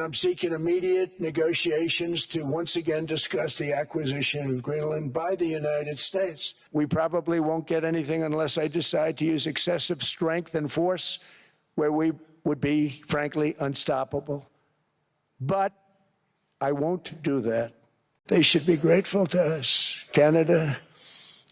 I'm seeking immediate negotiations to once again discuss the acquisition of Greenland by the United States. We probably won't get anything unless I decide to use excessive strength and force where we would be, frankly, unstoppable. But I won't do that. They should be grateful to us. Canada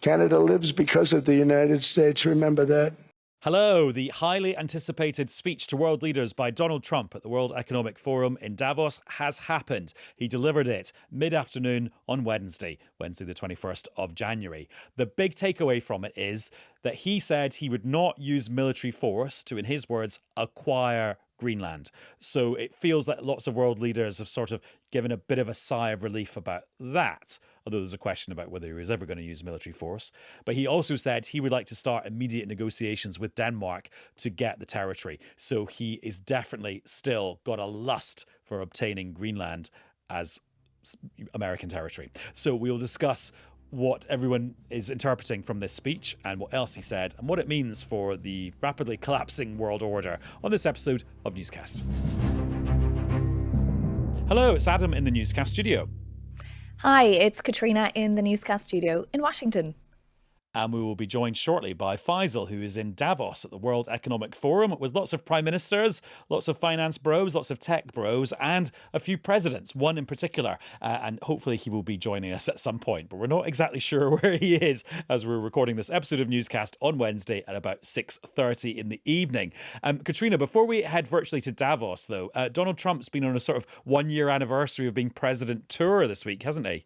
lives because of the United States. Remember that. Hello, the highly anticipated speech to world leaders by Donald Trump at the World Economic Forum in Davos has happened. He delivered it mid-afternoon on Wednesday the 21st of January. The big takeaway from it is that he said he would not use military force to, in his words, acquire Greenland. So it feels like lots of world leaders have sort of given a bit of a sigh of relief about that, although there's a question about whether he was ever going to use military force. But he also said he would like to start immediate negotiations with Denmark to get the territory. So he is definitely still got a lust for obtaining Greenland as American territory. So we'll discuss what everyone is interpreting from this speech and what else he said and what it means for the rapidly collapsing world order on this episode of Newscast. Hello, it's Adam in the Newscast studio. Hi, it's Caitriona in the Newscast studio in Washington. And we will be joined shortly by Faisal, who is in Davos at the World Economic Forum with lots of prime ministers, lots of finance bros, lots of tech bros, and a few presidents, one in particular. And hopefully he will be joining us at some point. But we're not exactly sure where he is as we're recording this episode of Newscast on Wednesday at about 6:30 in the evening. Caitriona, before we head virtually to Davos, though, Donald Trump's been on a sort of 1-year anniversary of being president tour this week, hasn't he?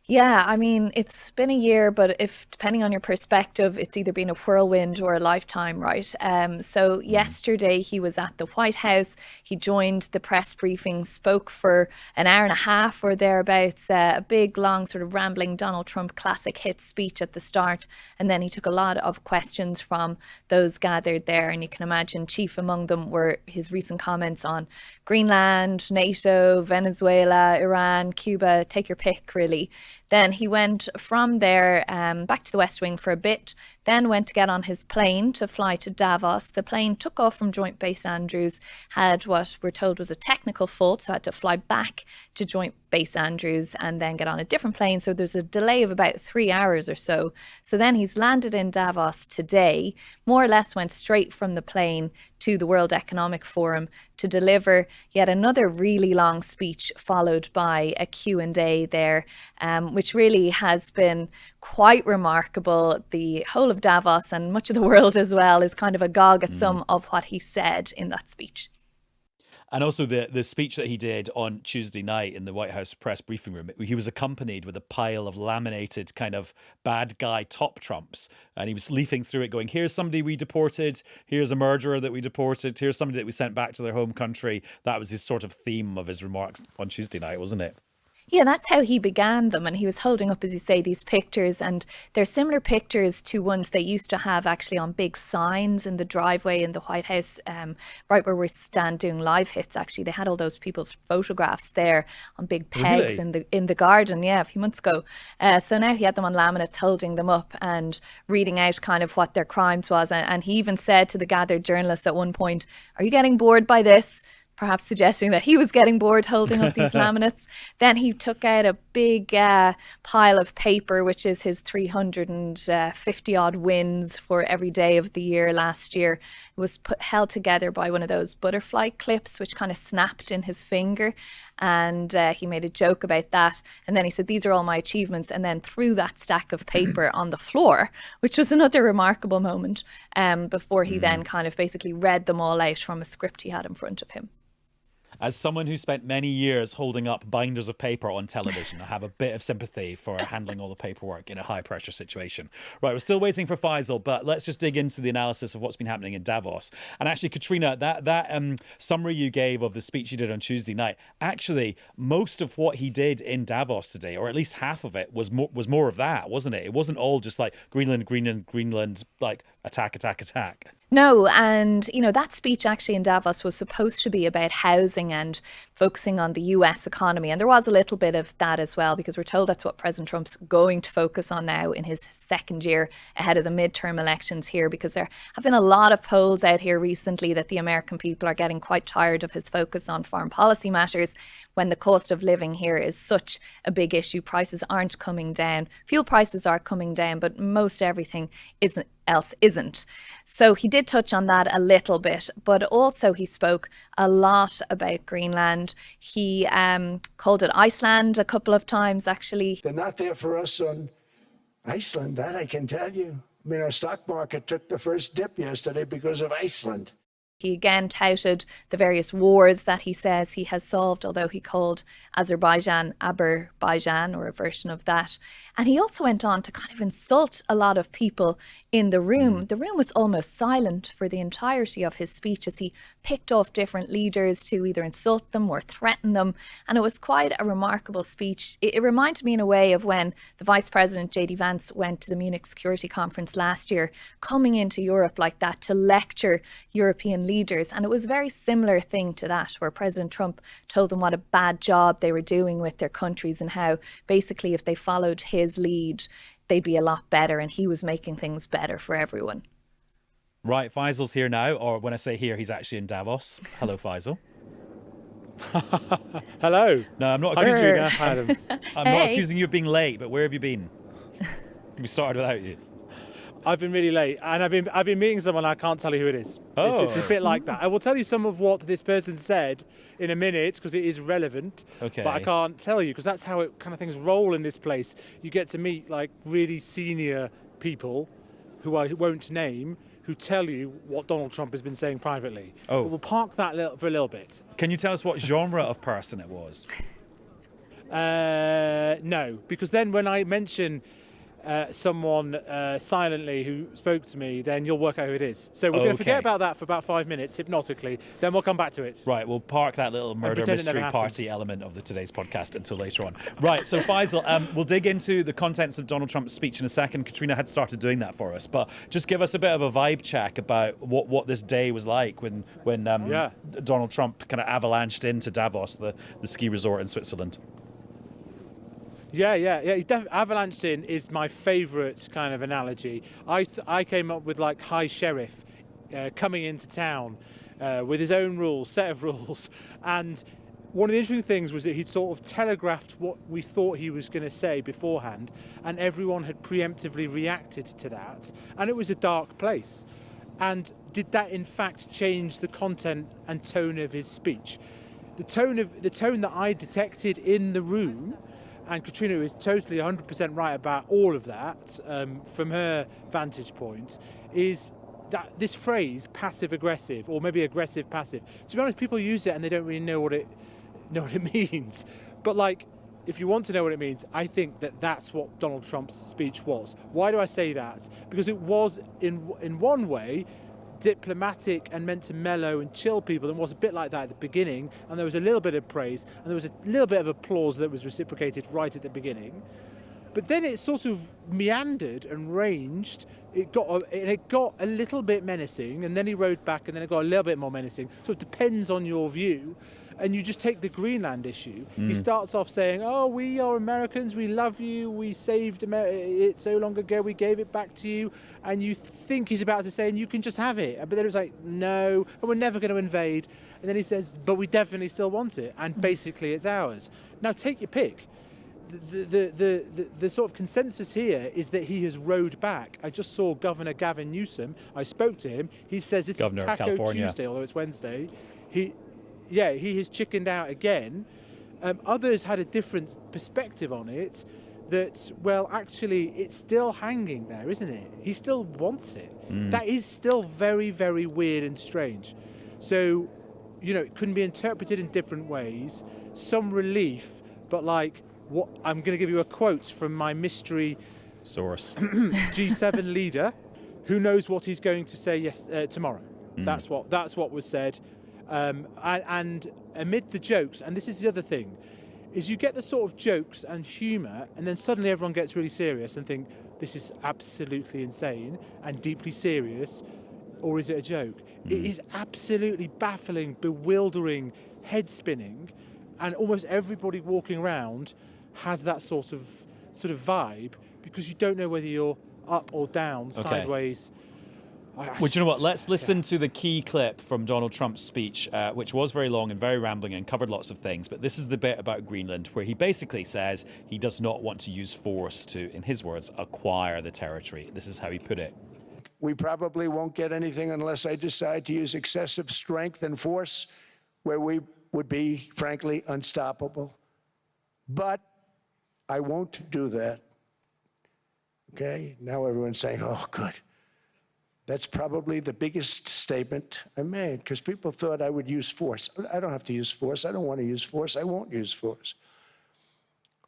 Yeah, I mean, it's been a year, but if depending on your perspective, it's either been a whirlwind or a lifetime, right? So yesterday he was at the White House. He joined the press briefing, spoke for an hour and a half or thereabouts, a big, long, sort of rambling Donald Trump classic hit speech at the start. And then he took a lot of questions from those gathered there. And you can imagine chief among them were his recent comments on Greenland, NATO, Venezuela, Iran, Cuba, take your pick, really. Then he went from there back to the West Wing for a bit, then went to get on his plane to fly to Davos. The plane took off from Joint Base Andrews, had what we're told was a technical fault, so had to fly back to Joint Base Andrews and then get on a different plane. So there's a delay of about 3 hours or so. So then he's landed in Davos today, more or less went straight from the plane to the World Economic Forum to deliver yet another really long speech, followed by a Q&A there, which really has been quite remarkable. The whole of Davos and much of the world as well is kind of agog at some of what he said in that speech. And also the speech that he did on Tuesday night in the White House press briefing room, he was accompanied with a pile of laminated kind of bad guy top trumps. And he was leafing through it going, here's somebody we deported, here's a murderer that we deported, here's somebody that we sent back to their home country. That was his sort of theme of his remarks on Tuesday night, wasn't it? Yeah, that's how he began them. And he was holding up, as you say, these pictures. And they're similar pictures to ones they used to have actually on big signs in the driveway in the White House, right where we stand doing live hits. Actually, they had all those people's photographs there on big pegs in the garden, a few months ago. So now he had them on laminates, holding them up and reading out kind of what their crimes was. And he even said to the gathered journalists at one point, "Are you getting bored by this?" Perhaps suggesting that he was getting bored holding up these laminates. Then he took out a big pile of paper, which is his 350 odd wins for every day of the year last year. It was held together by one of those butterfly clips, which kind of snapped in his finger. And he made a joke about that. And then he said, these are all my achievements. And then threw that stack of paper on the floor, which was another remarkable moment, before he then kind of basically read them all out from a script he had in front of him. As someone who spent many years holding up binders of paper on television, I have a bit of sympathy for handling all the paperwork in a high-pressure situation. Right, we're still waiting for Faisal, but let's just dig into the analysis of what's been happening in Davos. And actually, Caitriona, that summary you gave of the speech you did on Tuesday night, actually, most of what he did in Davos today, or at least half of it, was more of that, wasn't it? It wasn't all just like Greenland, like attack, attack, attack. No, and that speech actually in Davos was supposed to be about housing and focusing on the US economy. And there was a little bit of that as well, because we're told that's what President Trump's going to focus on now in his second year ahead of the midterm elections here, because there have been a lot of polls out here recently that the American people are getting quite tired of his focus on foreign policy matters when the cost of living here is such a big issue. Prices aren't coming down. Fuel prices are coming down, but most everything else isn't. So he did touch on that a little bit, but also he spoke a lot about Greenland. He called it Iceland a couple of times, actually. They're not there for us on Iceland, that I can tell you. I mean, our stock market took the first dip yesterday because of Iceland. He again touted the various wars that he says he has solved, although he called Azerbaijan Azerbaijan, or a version of that. And he also went on to kind of insult a lot of people in the room. The room was almost silent for the entirety of his speech as he picked off different leaders to either insult them or threaten them. And it was quite a remarkable speech. It reminded me in a way of when the Vice President, J.D. Vance, went to the Munich Security Conference last year, coming into Europe like that to lecture European leaders. And it was a very similar thing to that, where President Trump told them what a bad job they were doing with their countries and how basically if they followed his lead, they'd be a lot better, and he was making things better for everyone. Right, Faisal's here now, or when I say here, he's actually in Davos. Hello, Faisal. Hello. No, I'm not accusing you. Adam. I'm not accusing you of being late, but where have you been? We started without you. I've been really late, and I've been meeting someone. I can't tell you who it is. Oh. It's a bit like that. I will tell you some of what this person said in a minute because it is relevant. Okay. But I can't tell you because that's how it kind of things roll in this place. You get to meet like really senior people who I won't name, who tell you what Donald Trump has been saying privately. Oh. But we'll park that for a little bit. Can you tell us what genre of person it was? No, because then when I mention someone silently who spoke to me, then you'll work out who it is. So we're going to forget about that for about 5 minutes, hypnotically. Then we'll come back to it. Right, we'll park that little murder pretend it never mystery happened. party element of today's podcast until later on. Right, so Faisal, we'll dig into the contents of Donald Trump's speech in a second. Caitriona had started doing that for us, but just give us a bit of a vibe check about what this day was like when Donald Trump kind of avalanched into Davos, the ski resort in Switzerland. Yeah. Avalanched in is my favourite kind of analogy. I came up with like High Sheriff coming into town with his own rules, set of rules. And one of the interesting things was that he'd sort of telegraphed what we thought he was going to say beforehand, and everyone had preemptively reacted to that. And it was a dark place. And did that in fact change the content and tone of his speech? The tone that I detected in the room, and Caitriona is totally 100% right about all of that from her vantage point, is that this phrase passive-aggressive, or maybe aggressive-passive, to be honest, people use it and they don't really know what it means. But like, if you want to know what it means, I think that's what Donald Trump's speech was. Why do I say that? Because it was, in one way, diplomatic and meant to mellow and chill people, and was a bit like that at the beginning, and there was a little bit of praise and there was a little bit of applause that was reciprocated right at the beginning. But then it sort of meandered and ranged. It got a little bit menacing, and then he rode back, and then it got a little bit more menacing. So it depends on your view. And you just take the Greenland issue. He starts off saying, "Oh, we are Americans. We love you. We saved it so long ago. We gave it back to you." And you think he's about to say, "And you can just have it." But then it was like, "No, and we're never going to invade." And then he says, "But we definitely still want it, and basically it's ours." Now take your pick. The sort of consensus here is that he has rode back. I just saw Governor Gavin Newsom. I spoke to him. He says it's Governor of Taco California. Tuesday, although it's Wednesday. He has chickened out again. Others had a different perspective on it, that, well, actually, it's still hanging there, isn't it? He still wants it. That is still very, very weird and strange. So, it couldn't be interpreted in different ways. Some relief, but like, what I'm going to give you a quote from my mystery Source. G7 leader, who knows what he's going to say tomorrow. That's what was said. And amid the jokes, and this is the other thing, is you get the sort of jokes and humour, and then suddenly everyone gets really serious and think this is absolutely insane and deeply serious, or is it a joke? It is absolutely baffling, bewildering, head spinning, and almost everybody walking around has that sort of vibe, because you don't know whether you're up or down, sideways. Well, do you know what? Let's listen to the key clip from Donald Trump's speech, which was very long and very rambling and covered lots of things. But this is the bit about Greenland where he basically says he does not want to use force to, in his words, acquire the territory. This is how he put it. We probably won't get anything unless I decide to use excessive strength and force where we would be, frankly, unstoppable. But I won't do that. Okay? Now everyone's saying, oh, good. That's probably the biggest statement I made, because people thought I would use force. I don't have to use force. I don't want to use force. I won't use force.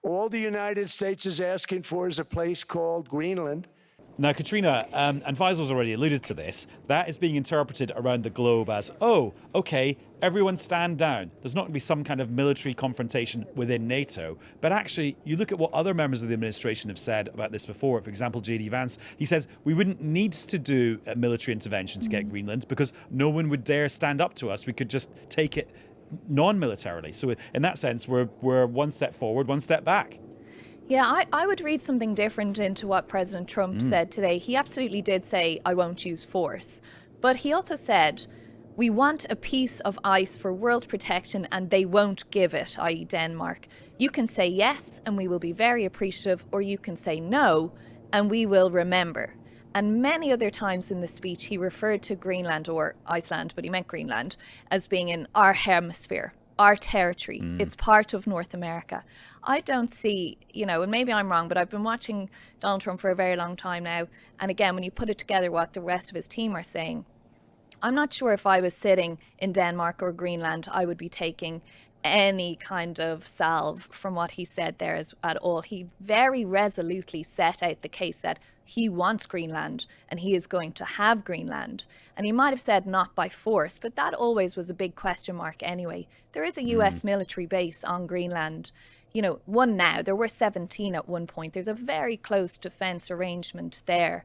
All the United States is asking for is a place called Greenland. Now, Caitriona, and Faisal's already alluded to this, that is being interpreted around the globe as, oh, okay, everyone stand down. There's not going to be some kind of military confrontation within NATO. But actually, you look at what other members of the administration have said about this before. For example, J.D. Vance, he says, we wouldn't need to do a military intervention to get Greenland because no one would dare stand up to us. We could just take it non-militarily. So in that sense, we're one step forward, one step back. Yeah, I would read something different into what President Trump said today. He absolutely did say, I won't use force. But he also said, we want a piece of ice for world protection and they won't give it, i.e. Denmark. You can say yes and we will be very appreciative, or you can say no and we will remember. And many other times in the speech, he referred to Greenland, or Iceland, but he meant Greenland, as being in our hemisphere, our territory. It's part of North America. I don't see, and maybe I'm wrong, but I've been watching Donald Trump for a very long time now. And again, when you put it together, what the rest of his team are saying, I'm not sure if I was sitting in Denmark or Greenland, I would be taking any kind of salve from what he said there at all. He very resolutely set out the case that he wants Greenland and he is going to have Greenland. And he might have said not by force, but that always was a big question mark anyway. There is a US military base on Greenland. One now. There were 17 at one point. There's a very close defense arrangement there.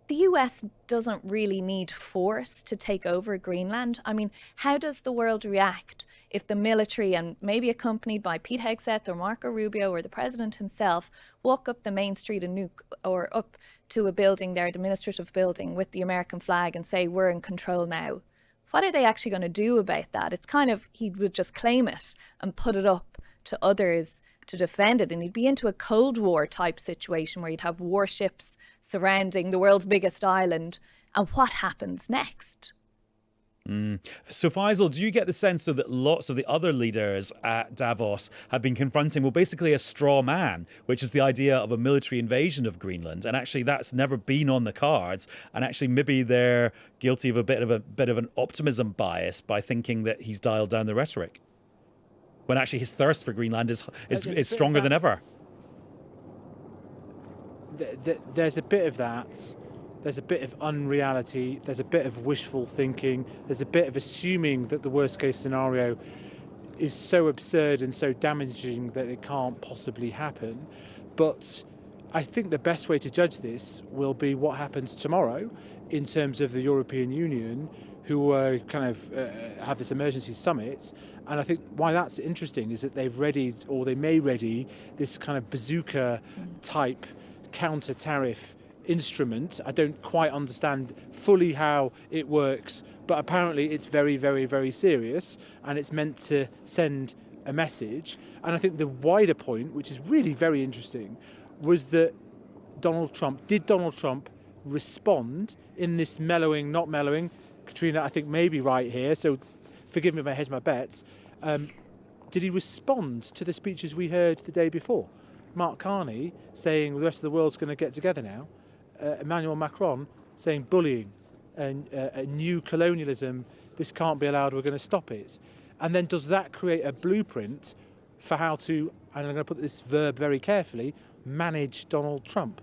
The US doesn't really need force to take over Greenland. I mean, how does the world react if the military, and maybe accompanied by Pete Hegseth or Marco Rubio or the president himself, walk up the main street of Nuuk or up to a building there, the administrative building with the American flag, and say, we're in control now? What are they actually going to do about that? It's kind of, he would just claim it and put it up to others to defend it, and he'd be into a Cold War type situation where you'd have warships surrounding the world's biggest island. And what happens next? So Faisal, do you get the sense though that lots of the other leaders at Davos have been confronting, well, basically a straw man, which is the idea of a military invasion of Greenland, and actually that's never been on the cards, and actually maybe they're guilty of a bit of an optimism bias by thinking that he's dialed down the rhetoric, when actually his thirst for Greenland is stronger than ever? There's a bit of that. There's a bit of unreality. There's a bit of wishful thinking. There's a bit of assuming that the worst case scenario is so absurd and so damaging that it can't possibly happen. But I think the best way to judge this will be what happens tomorrow in terms of the European Union, who have this emergency summit. And I think why that's interesting is that they've readied, or they may ready, this kind of bazooka type counter-tariff instrument. I don't quite understand fully how it works, but apparently it's very, very, very serious, and it's meant to send a message. And I think the wider point, which is really very interesting, was that did Donald Trump respond in this mellowing, not mellowing? Caitriona, I think, may be right here, so forgive me if I hedge my bets. Did he respond to the speeches we heard the day before? Mark Carney saying the rest of the world's going to get together now. Emmanuel Macron saying bullying and a new colonialism, this can't be allowed, we're going to stop it. And then does that create a blueprint for how to, and I'm going to put this verb very carefully, manage Donald Trump?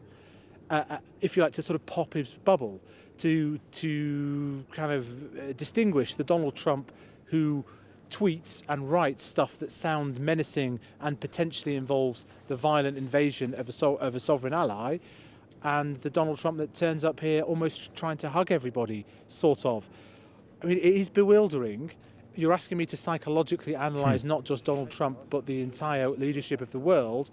If you like, to sort of pop his bubble, to kind of distinguish the Donald Trump who tweets and writes stuff that sound menacing and potentially involves the violent invasion of a sovereign ally, and the Donald Trump that turns up here almost trying to hug everybody, sort of. I mean, it is bewildering. You're asking me to psychologically analyse not just Donald Trump, but the entire leadership of the world,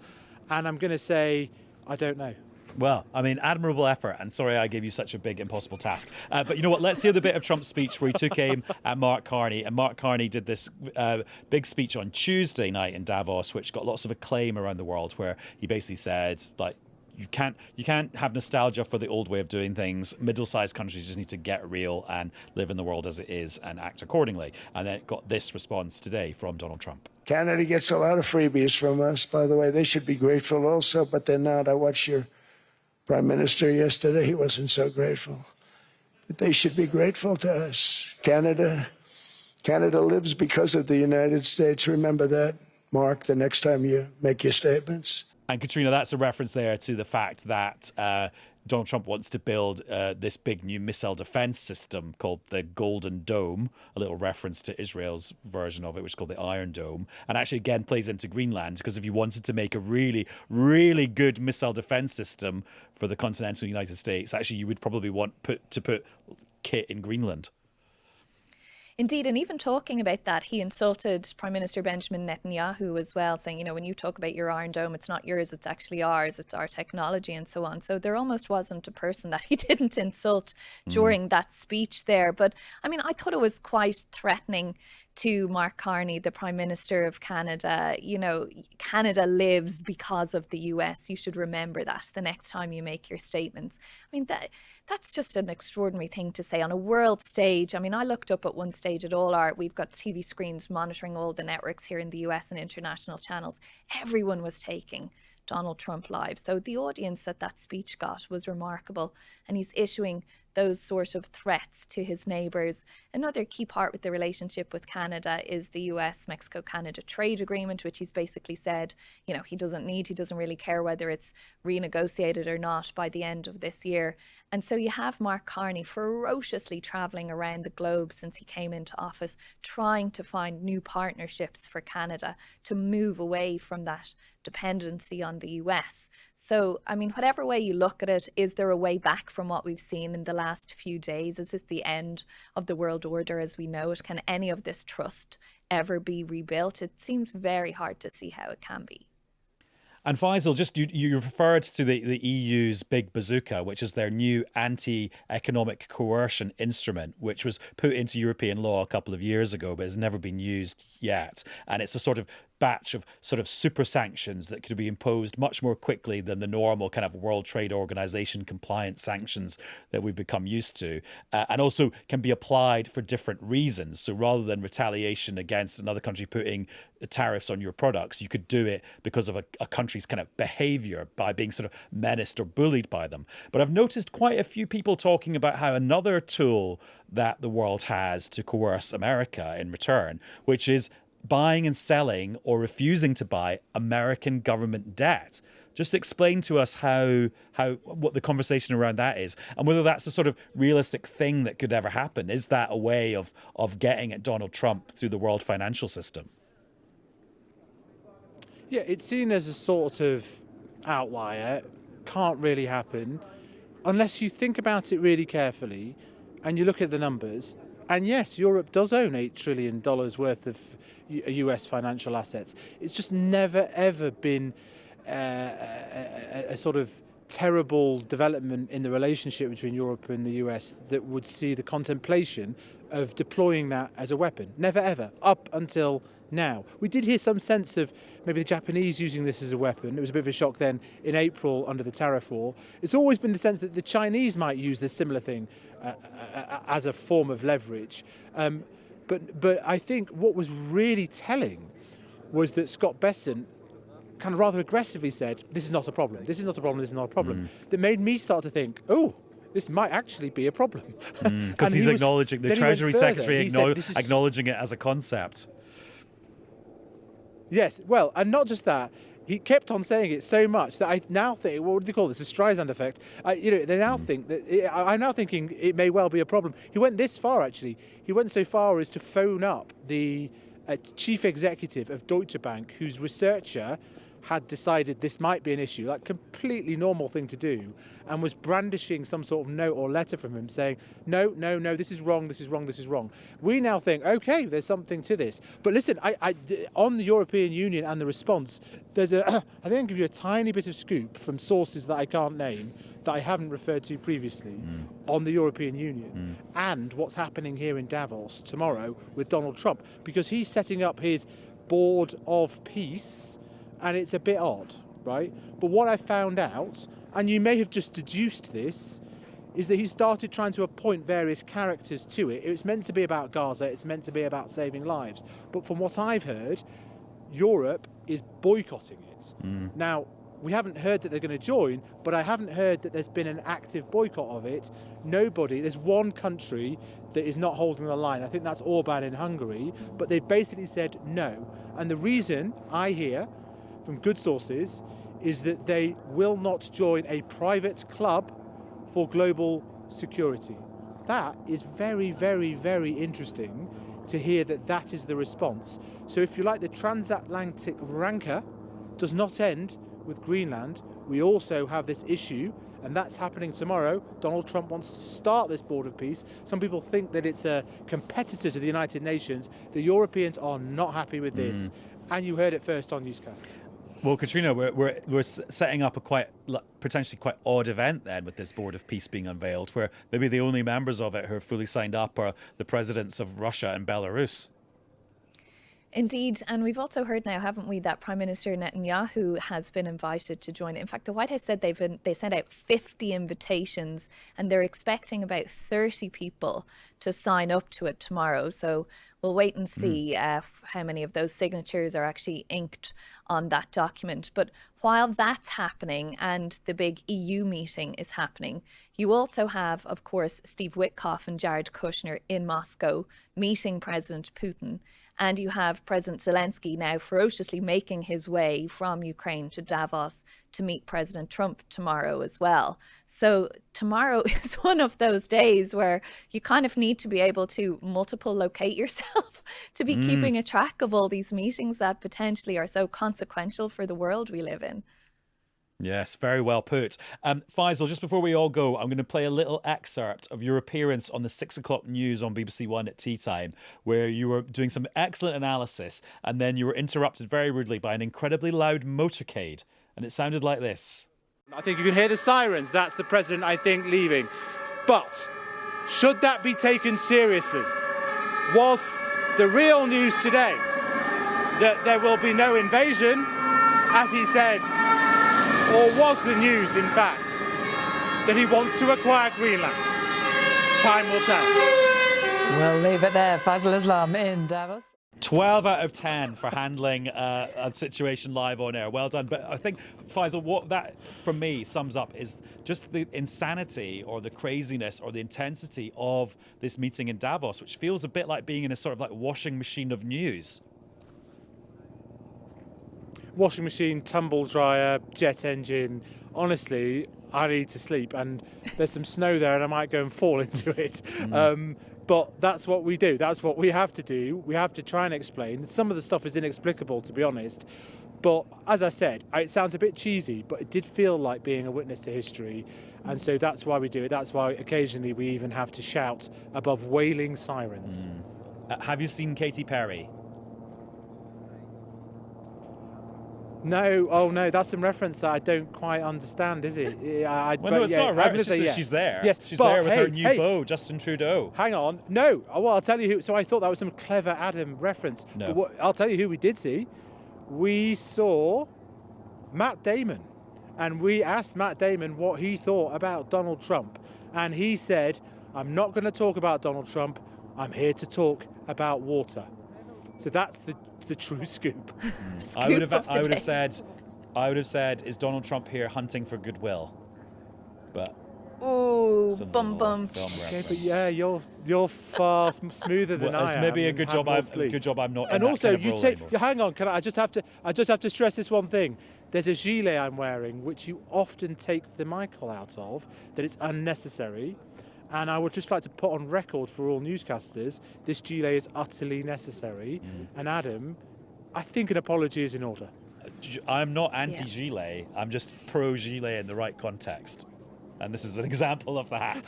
and I'm going to say, I don't know. Well, I mean, admirable effort, and sorry I gave you such a big, impossible task. But you know what? Let's hear the bit of Trump's speech where he took aim at Mark Carney. And Mark Carney did this big speech on Tuesday night in Davos, which got lots of acclaim around the world, where he basically said, like, you can't have nostalgia for the old way of doing things. Middle-sized countries just need to get real and live in the world as it is and act accordingly. And then it got this response today from Donald Trump. Canada gets a lot of freebies from us, by the way. They should be grateful also, but they're not. I watched your Prime Minister yesterday. He wasn't so grateful. But they should be grateful to us. Canada lives because of the United States. Remember that, Mark, the next time you make your statements. And Caitriona, that's a reference there to the fact that Donald Trump wants to build this big new missile defense system called the Golden Dome, a little reference to Israel's version of it, which is called the Iron Dome, and actually again plays into Greenland, because if you wanted to make a really, really good missile defense system for the continental United States, actually you would probably want to put kit in Greenland. Indeed, and even talking about that, he insulted Prime Minister Benjamin Netanyahu as well, saying, you know, when you talk about your Iron Dome, it's not yours, it's actually ours, it's our technology and so on. So there almost wasn't a person that he didn't insult during that speech there. But I mean, I thought it was quite threatening to Mark Carney, the Prime Minister of Canada. You know, Canada lives because of the US. You should remember that the next time you make your statements. I mean, that's just an extraordinary thing to say on a world stage. I mean, I looked up at one stage at we've got TV screens monitoring all the networks here in the US and international channels. Everyone was taking Donald Trump live. So the audience that speech got was remarkable. And he's issuing those sort of threats to his neighbours. Another key part with the relationship with Canada is the US-Mexico-Canada trade agreement, which he's basically said, you know, he doesn't really care whether it's renegotiated or not by the end of this year. And so you have Mark Carney ferociously travelling around the globe since he came into office, trying to find new partnerships for Canada to move away from that dependency on the US. So, I mean, whatever way you look at it, is there a way back from what we've seen in the last few days? Is it the end of the world order as we know it? Can any of this trust ever be rebuilt? It seems very hard to see how it can be. And Faisal, just you referred to the EU's Big Bazooka, which is their new anti-economic coercion instrument, which was put into European law a couple of years ago, but has never been used yet. And it's a sort of batch of sort of super sanctions that could be imposed much more quickly than the normal kind of World Trade Organization compliant sanctions that we've become used to, and also can be applied for different reasons. So rather than retaliation against another country putting tariffs on your products, you could do it because of a country's kind of behavior by being sort of menaced or bullied by them. But I've noticed quite a few people talking about how another tool that the world has to coerce America in return, which is buying and selling or refusing to buy American government debt. Just explain to us how what the conversation around that is, and whether that's a sort of realistic thing that could ever happen. Is that a way of getting at Donald Trump through the world financial system? Yeah, it's seen as a sort of outlier. Can't really happen unless you think about it really carefully and you look at the numbers. And yes, Europe does own $8 trillion worth of US financial assets. It's just never, ever been a sort of terrible development in the relationship between Europe and the US that would see the contemplation of deploying that as a weapon. Never, ever, up until now. We did hear some sense of maybe the Japanese using this as a weapon. It was a bit of a shock then in April under the tariff war. It's always been the sense that the Chinese might use this similar thing as a form of leverage. But I think what was really telling was that Scott Bessent kind of rather aggressively said, this is not a problem, this is not a problem, this is not a problem. That made me start to think, oh, this might actually be a problem. Because he's acknowledging, the Treasury Secretary acknowledging it as a concept. Yes, well, and not just that, he kept on saying it so much that I now think, what do they call this, a Streisand effect? They now think that, I'm now thinking it may well be a problem. He went this far, actually. He went so far as to phone up the a chief executive of Deutsche Bank whose researcher had decided this might be an issue, like completely normal thing to do, and was brandishing some sort of note or letter from him saying, no, this is wrong, this is wrong, this is wrong. We now think, okay, there's something to this. But listen, on the European Union and the response, there's I think I'll give you a tiny bit of scoop from sources that I can't name, that I haven't referred to previously, on the European Union and what's happening here in Davos tomorrow with Donald Trump, because he's setting up his board of peace. And it's a bit odd, right? But what I found out, and you may have just deduced this, is that he started trying to appoint various characters to it. It's meant to be about Gaza, it's meant to be about saving lives. But from what I've heard, Europe is boycotting it. Now, we haven't heard that they're going to join, but I haven't heard that there's been an active boycott of it. There's one country that is not holding the line. I think that's Orban in Hungary, but they've basically said no. And the reason I hear from good sources is that they will not join a private club for global security. That is very, very, very interesting to hear that is the response. So if you like, the transatlantic rancor does not end with Greenland. We also have this issue, and that's happening tomorrow. Donald Trump wants to start this board of peace. Some people think that it's a competitor to the United Nations. The Europeans are not happy with this, and you heard it first on Newscast. Well, Caitriona, we're setting up a potentially quite odd event then with this Board of Peace being unveiled, where maybe the only members of it who are fully signed up are the presidents of Russia and Belarus. Indeed, and we've also heard now, haven't we, that Prime Minister Netanyahu has been invited to join it. In fact, the White House said they sent out 50 invitations, and they're expecting about 30 people to sign up to it tomorrow. So we'll wait and see how many of those signatures are actually inked on that document. But while that's happening and the big EU meeting is happening, you also have, of course, Steve Witkoff and Jared Kushner in Moscow meeting President Putin. And you have President Zelensky now ferociously making his way from Ukraine to Davos to meet President Trump tomorrow as well. So tomorrow is one of those days where you kind of need to be able to multiple locate yourself to be keeping a track of all these meetings that potentially are so consequential for the world we live in. Yes, very well put. Faisal, just before we all go, I'm going to play a little excerpt of your appearance on the 6 o'clock news on BBC One at tea time, where you were doing some excellent analysis and then you were interrupted very rudely by an incredibly loud motorcade. And it sounded like this. I think you can hear the sirens. That's the president, I think, leaving. But should that be taken seriously? Was the real news today that there will be no invasion, as he said, or was the news, in fact, that he wants to acquire Greenland? Time will tell. We'll leave it there. Faisal Islam in Davos. 12 out of 10 for handling a situation live on air. Well done. But I think, Faisal, what that, for me, sums up is just the insanity or the craziness or the intensity of this meeting in Davos, which feels a bit like being in a sort of like washing machine of news. Washing machine, tumble dryer, jet engine. Honestly, I need to sleep, and there's some snow there and I might go and fall into it. But that's what we do. That's what we have to do. We have to try and explain. Some of the stuff is inexplicable, to be honest. But as I said, it sounds a bit cheesy, but it did feel like being a witness to history. And so that's why we do it. That's why occasionally we even have to shout above wailing sirens. Have you seen Katy Perry? No, oh no, that's a reference that I don't quite understand, is it? No, it's not a reference, it's just that she's there. Yes, she's but there with her new beau, Justin Trudeau. Hang on, no, well, I'll tell you who, so I thought that was some clever Adam reference. No. But I'll tell you who we did see. We saw Matt Damon, and we asked Matt Damon what he thought about Donald Trump. And he said, I'm not going to talk about Donald Trump, I'm here to talk about water. So that's the true scoop. I would have said, is Donald Trump here hunting for goodwill? But Bum bum. Okay, but yeah, you're far smoother than I am. It's maybe a good job I'm not. And in also, that kind of role anymore. hang on. I just have to stress this one thing. There's a gilet I'm wearing, which you often take the Michael out of. That it's unnecessary. And I would just like to put on record for all newscasters, this gilet is utterly necessary. And Adam, I think an apology is in order. I'm not anti-gilet. I'm just pro-gilet in the right context. And this is an example of that.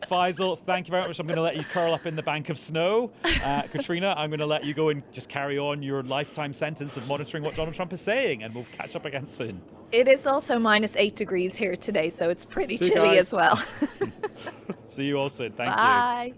Faisal, thank you very much. I'm going to let you curl up in the bank of snow. Caitriona, I'm going to let you go and just carry on your lifetime sentence of monitoring what Donald Trump is saying, and we'll catch up again soon. It is also -8 degrees here today, so it's pretty See you chilly guys. as well. See you all soon. Thank you. Bye.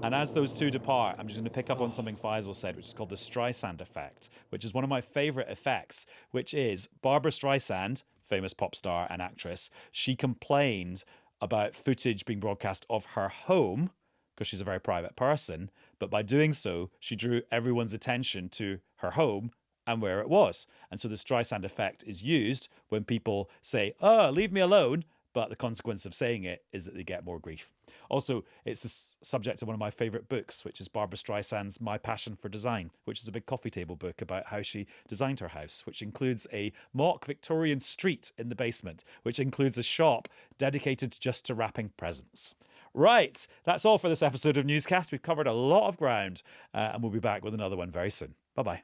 And as those two depart, I'm just going to pick up on something Faisal said, which is called the Streisand effect, which is one of my favourite effects, which is Barbara Streisand, famous pop star and actress, she complained about footage being broadcast of her home, because she's a very private person, but by doing so, she drew everyone's attention to her home and where it was. And so the Streisand effect is used when people say, "Oh, leave me alone," but the consequence of saying it is that they get more grief. Also, it's the subject of one of my favourite books, which is Barbara Streisand's My Passion for Design, which is a big coffee table book about how she designed her house, which includes a mock Victorian street in the basement, which includes a shop dedicated just to wrapping presents. Right, that's all for this episode of Newscast. We've covered a lot of ground, and we'll be back with another one very soon. Bye-bye.